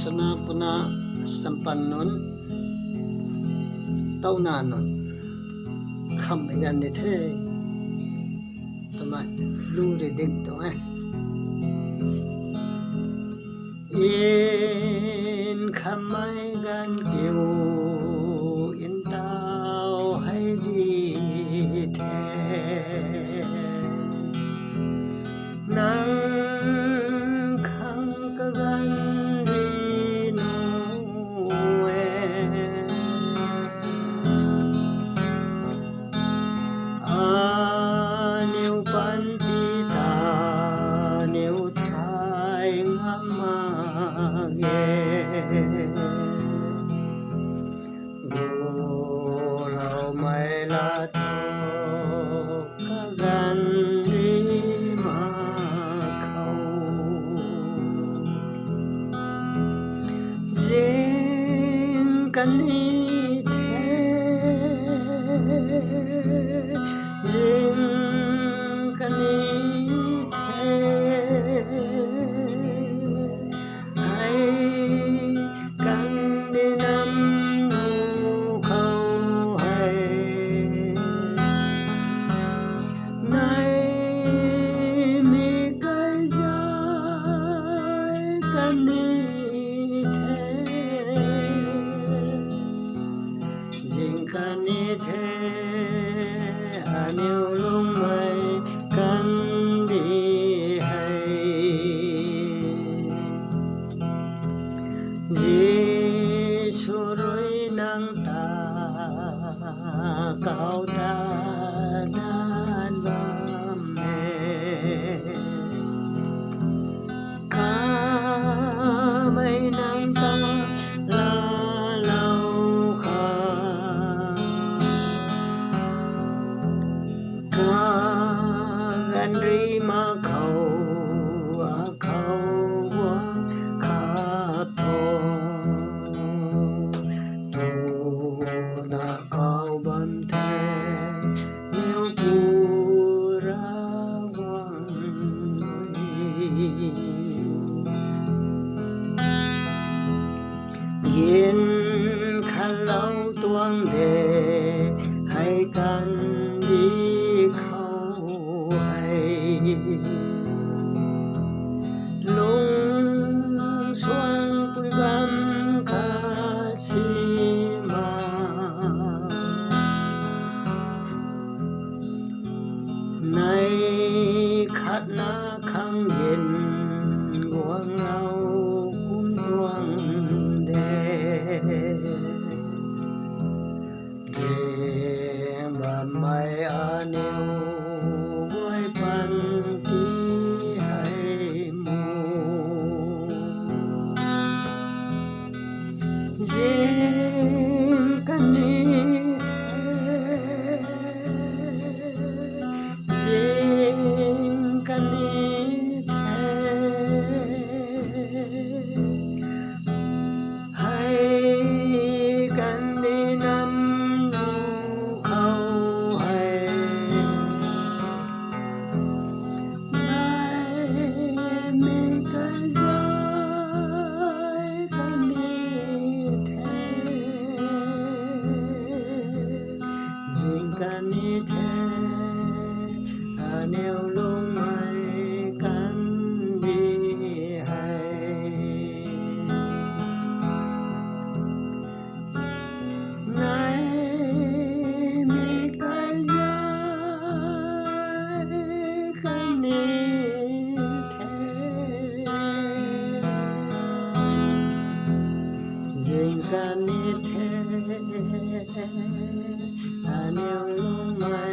Sanapuna sampanon tau nanon kham gan de the tomat lu re dik to yên khamai gan kiu yên tao hay đi the nang khang ka gan ri no nêu pan ti ta nêu thai ngama ge go lao mai la tho ka gan ri ma khâu riêng căn đi riêng căn đi hay căn đi năm nu khâu hay nay mi cái dài căn đi riêng căn đi thế anêu lung mai căn đi hay Giêsu rồi nang ta cao ta đan bám mê ca mây nang ta la lâu kha ca gan ri ma khâu khâu quang khắp thô tu na cao ban thế nếu tu ra quang yên khăn lâu tuang đề hay can đi khâu hay lung xoan bụi bám ca si ma nay khát na khang yên quang lâu cũng tuang đề mai anêu với pan ti hay mu riêng căn đi riêng căn đi hay căn đi năm nu khâu căn đi thế anêu lung mai căn đi hay nay mi cái dài căn đi thế riêng căn đi thế anêu lung mai